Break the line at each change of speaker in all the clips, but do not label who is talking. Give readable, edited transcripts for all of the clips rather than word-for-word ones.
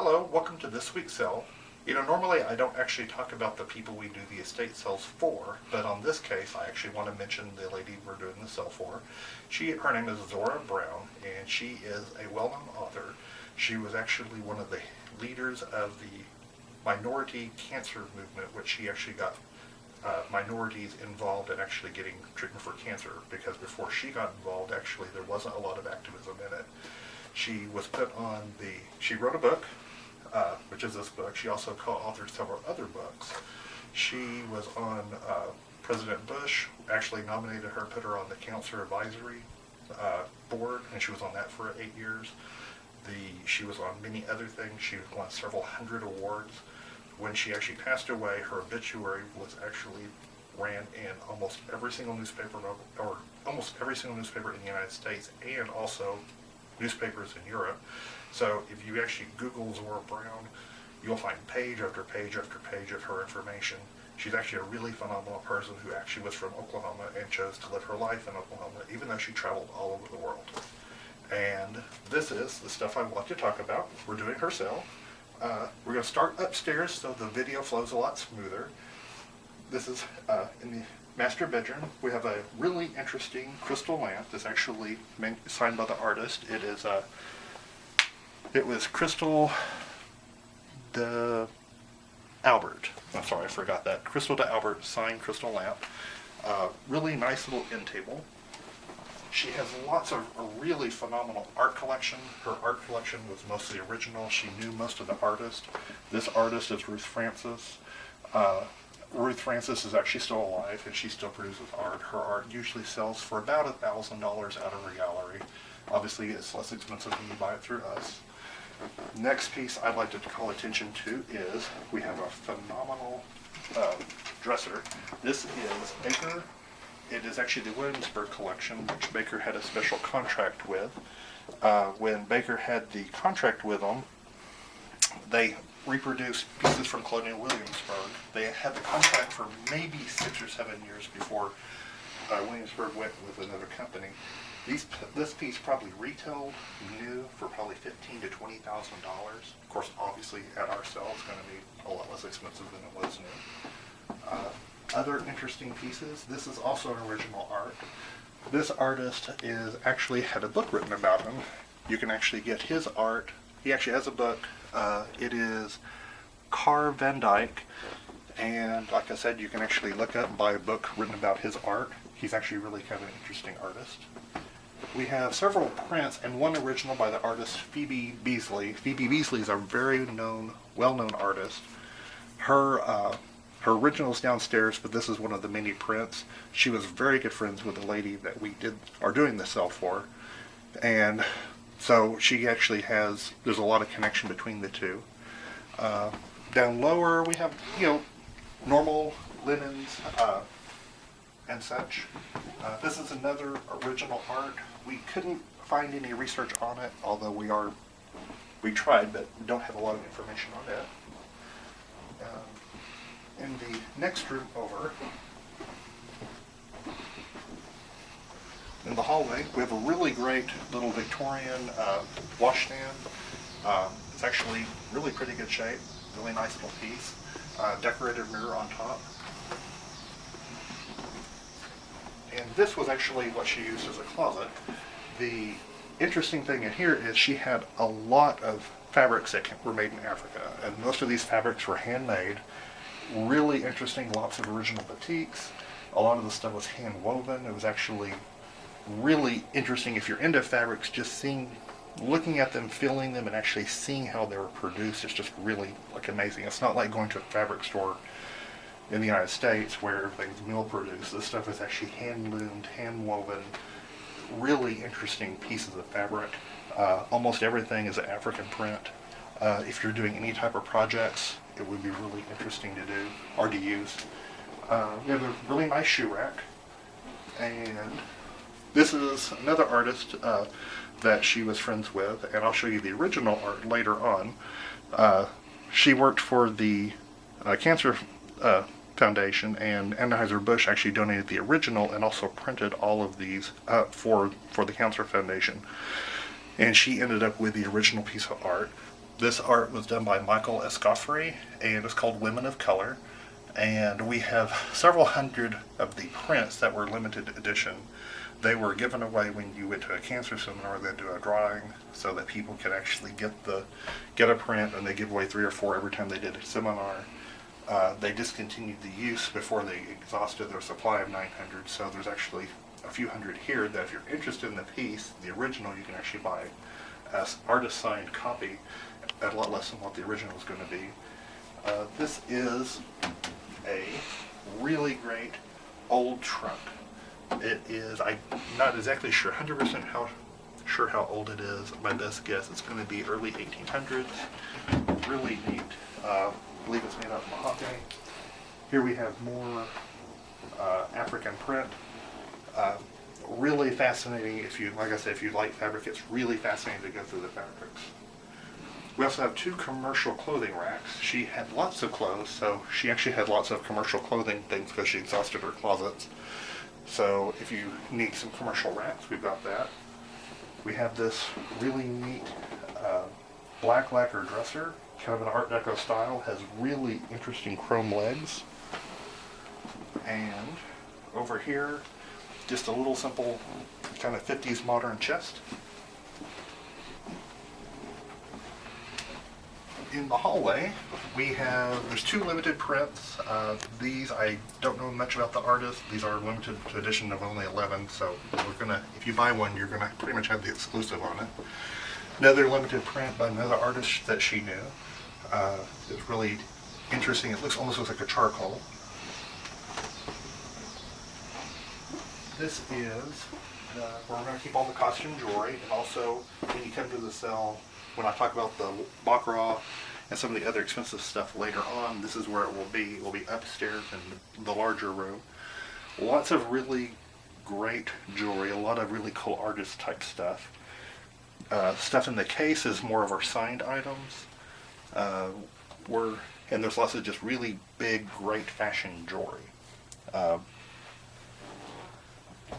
Hello, welcome to this week's sale. Normally I don't actually talk about the people we do the estate sales for, but on this case I actually want to mention the lady we're doing the sale for. Her name is Zora Brown, and she is a well-known author. She was actually one of the leaders of the minority cancer movement, which she actually got minorities involved in actually getting treatment for cancer, because before she got involved, actually there wasn't a lot of activism in it. She wrote a book, which is this book. She also co-authored several other books. She was on President Bush, actually nominated her, put her on the Cancer Advisory Board, and she was on that for 8 years. She was on many other things. She won several hundred awards. When she actually passed away, her obituary was actually ran in almost every single newspaper, or almost every single newspaper in the United States, and also newspapers in Europe. So if you actually Google Zora Brown, you'll find page after page after page of her information. She's actually a really phenomenal person who actually was from Oklahoma and chose to live her life in Oklahoma, even though she traveled all over the world. And this is the stuff I want to talk about. We're doing her sale. We're going to start upstairs so the video flows a lot smoother. This is in the master bedroom. We have a really interesting crystal lamp that's actually signed by the artist. It was Crystal de Albert. I'm sorry, I forgot that. Crystal de Albert signed crystal lamp. Really nice little end table. She has a really phenomenal art collection. Her art collection was mostly original. She knew most of the artists. This artist is Ruth Francis. Ruth Francis is actually still alive, and she still produces art. Her art usually sells for about $1,000 out of her gallery. Obviously, it's less expensive when you buy it through us. Next piece I'd like to call attention to is we have a phenomenal dresser. This is Baker. It is actually the Williamsburg collection, which Baker had a special contract with. When Baker had the contract with them, they reproduced pieces from Colonial Williamsburg. They had the contract for maybe 6 or 7 years before Williamsburg went with another company. This piece probably retailed new for probably $15,000 to $20,000. Of course, obviously at our sale it's going to be a lot less expensive than it was new. Other interesting pieces. This is also an original art. This artist actually had a book written about him. You can actually get his art. He actually has a book. It is Carr Van Dyke, and like I said, you can actually look up and buy a book written about his art. He's actually really kind of an interesting artist. We have several prints and one original by the artist Phoebe Beasley. Phoebe Beasley is a very well-known artist. Her original is downstairs, but this is one of the many prints. She was very good friends with the lady that we are doing the sale for, and so she actually there's a lot of connection between the two. Down lower we have, normal linens and such. This is another original art. We couldn't find any research on it, although we tried, but we don't have a lot of information on it. In the next room over, in the hallway, we have a really great little Victorian washstand. It's actually really pretty good shape, really nice little piece. Decorated mirror on top. And this was actually what she used as a closet. The interesting thing in here is she had a lot of fabrics that were made in Africa, and most of these fabrics were handmade. Really interesting, lots of original batiks. A lot of the stuff was hand woven. It was actually really interesting if you're into fabrics, just looking at them, feeling them, and actually seeing how they were produced. It's just really amazing. It's not like going to a fabric store in the United States where everything's mill produced. This stuff is actually hand loomed, hand woven, really interesting pieces of fabric. Almost everything is an African print. If you're doing any type of projects, it would be really interesting to do or to use. We have a really nice shoe rack, and this is another artist that she was friends with, and I'll show you the original art later on. She worked for the Cancer Foundation, and Anheuser-Busch actually donated the original and also printed all of these for the Cancer Foundation. And she ended up with the original piece of art. This art was done by Michael Escoffrey, and it's called Women of Color. And we have several hundred of the prints that were limited edition. They were given away when you went to a cancer seminar. They'd do a drawing so that people could actually get a print, and they give away 3 or 4 every time they did a seminar. They discontinued the use before they exhausted their supply of 900, so there's actually a few hundred here that if you're interested in the piece, the original, you can actually buy as artist signed copy at a lot less than what the original is going to be. This is a really great old trunk. It is, I'm not exactly sure 100% how old it is. My best guess it's going to be early 1800s. Really neat. I believe it's made out of mahogany. Here we have more African print. Really fascinating. If you, like I said, if you like fabric, it's really fascinating to go through the fabrics. We also have 2 commercial clothing racks. She had lots of clothes, so she actually had lots of commercial clothing things because she exhausted her closets. So if you need some commercial racks, we've got that. We have this really neat black lacquer dresser, kind of an Art Deco style, has really interesting chrome legs. And over here, just a little simple kind of 50s modern chest. In the hallway, there's 2 limited prints. These, I don't know much about the artist. These are limited edition of only 11, so if you buy one, you're gonna pretty much have the exclusive on it. Another limited print by another artist that she knew. It's really interesting. It almost looks like a charcoal. This is where we're going to keep all the costume jewelry, and also when you come to the cell, when I talk about the baccarat and some of the other expensive stuff later on, this is where it will be. It will be upstairs in the larger room. Lots of really great jewelry, a lot of really cool artist type stuff. Stuff in the case is more of our signed items. And there's lots of just really big, great fashion jewelry.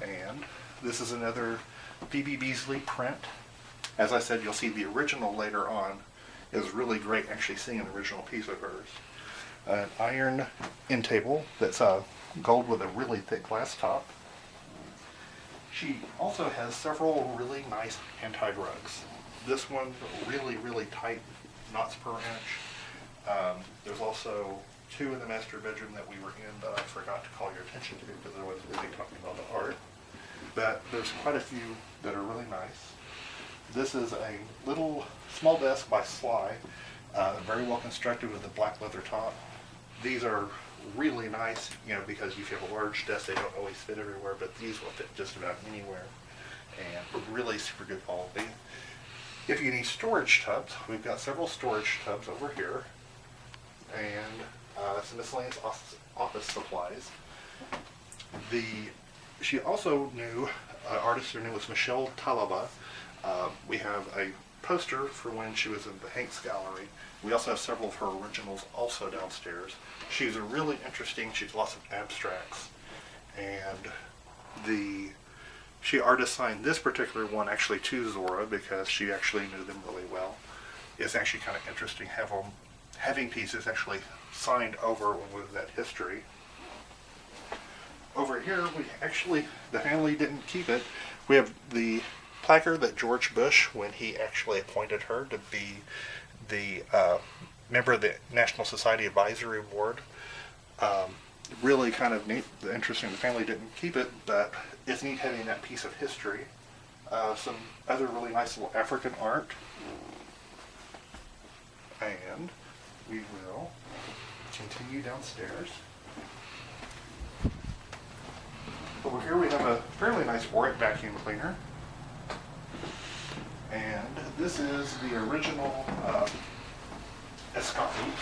And this is another Phoebe Beasley print. As I said, you'll see the original later on. It was really great actually seeing an original piece of hers. An iron end table that's gold with a really thick glass top. She also has several really nice hand-tied rugs. This one really, really tight knots per inch. There's also 2 in the master bedroom that we were in that I forgot to call your attention to because I was busy talking about the art. But there's quite a few that are really nice. This is a little small desk by Sly, very well constructed with a black leather top. These are really nice, because if you have a large desk, they don't always fit everywhere, but these will fit just about anywhere, and really super good quality. If you need storage tubs, we've got several storage tubs over here, and some miscellaneous office supplies. She also knew, artist her name was Michelle Talaba. We have a poster for when she was in the Hanks Gallery. We also have several of her originals also downstairs. She's a really interesting, she has lots of abstracts. And she artist signed this particular one actually to Zora because she actually knew them really well. It's actually kind of interesting having pieces actually signed over with that history. Over here, the family didn't keep it. We have the placard that George Bush, when he actually appointed her to be the member of the National Society Advisory Board. Really kind of neat, interesting. The family didn't keep it, but it's neat having that piece of history. Some other really nice little African art. And we will continue downstairs. Over here we have a fairly nice Oric vacuum cleaner. And this is the original Escoffier.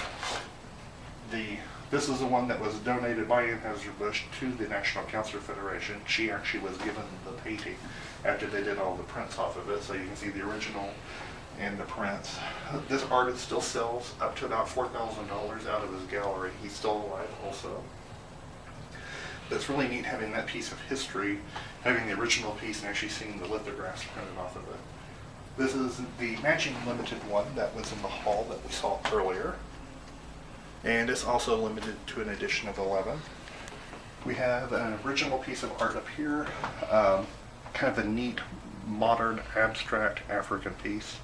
This is the one that was donated by Anheuser-Busch to the National Cancer Federation. She actually was given the painting after they did all the prints off of it, so you can see the original and the prints. This artist still sells up to about $4,000 out of his gallery. He's still alive also. But it's really neat having that piece of history, having the original piece and actually seeing the lithographs printed off of it. This is the matching limited one that was in the haul that we saw earlier. And it's also limited to an edition of 11. We have an original piece of art up here, kind of a neat, modern, abstract African piece.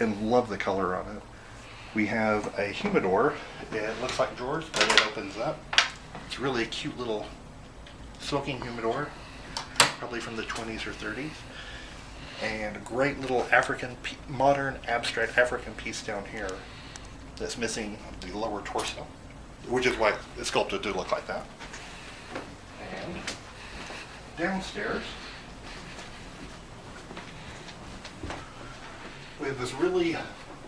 And love the color on it. We have a humidor. It looks like drawers, but it opens up. It's really a cute little smoking humidor, probably from the 20s or 30s. And a great little modern, abstract African piece down here that's missing the lower torso, which is why it's sculpted to look like that. And downstairs, we have this really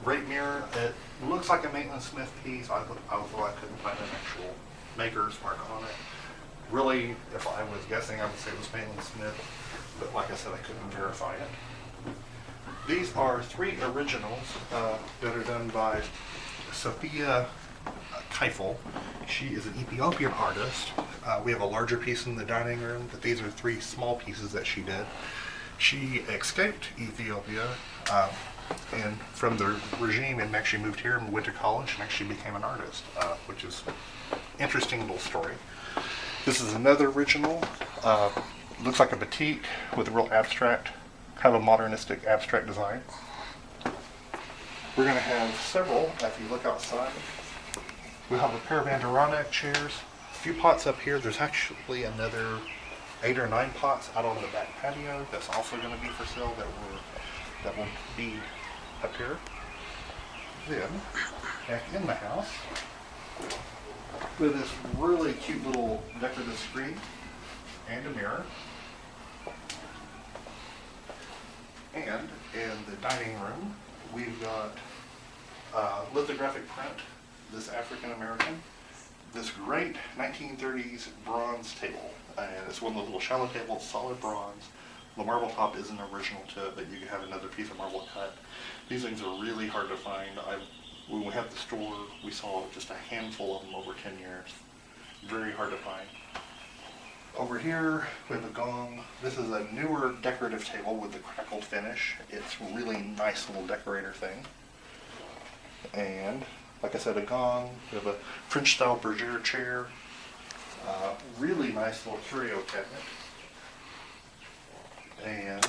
great mirror. It looks like a Maitland Smith piece, although I couldn't find an actual maker's mark on it. Really, if I was guessing, I would say it was Maitland Smith, but like I said, I couldn't verify it. These are 3 originals that are done by Sophia Keifel. She is an Ethiopian artist. We have a larger piece in the dining room, but these are 3 small pieces that she did. She escaped Ethiopia and from the regime and actually moved here and went to college and actually became an artist, which is an interesting little story. This is another original. Looks like a batik with a real abstract, kind of a modernistic abstract design. We're going to have several, if you look outside. We'll have a pair of Adirondack chairs, a few pots up here. There's actually another 8 or 9 pots out on the back patio that's also going to be for sale that will be up here. Then, back in the house, with this really cute little decorative screen and a mirror. And in the dining room, we've got lithographic print, this African American, this great 1930s bronze table. And it's one of the little shallow tables, solid bronze. The marble top isn't original to it, but you can have another piece of marble cut. These things are really hard to find. When we had the store, we saw just a handful of them over 10 years. Very hard to find. Over here, we have a gong. This is a newer decorative table with the crackled finish. It's a really nice little decorator thing. And, like I said, a gong. We have a French-style bergère chair. Really nice little curio cabinet. And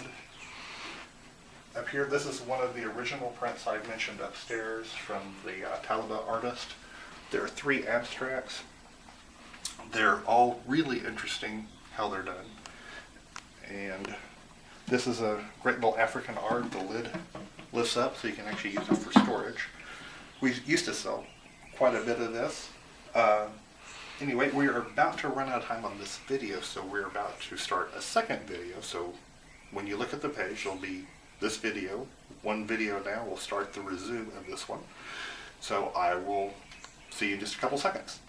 up here, this is one of the original prints I mentioned upstairs from the Talaba artist. There are 3 abstracts. They're all really interesting how they're done. And this is a great little African art. The lid lifts up so you can actually use it for storage. We used to sell quite a bit of this. Anyway, we are about to run out of time on this video, so we're about to start a second video. So when you look at the page, there'll be this video. One video now will start the resume of this one. So I will see you in just a couple seconds.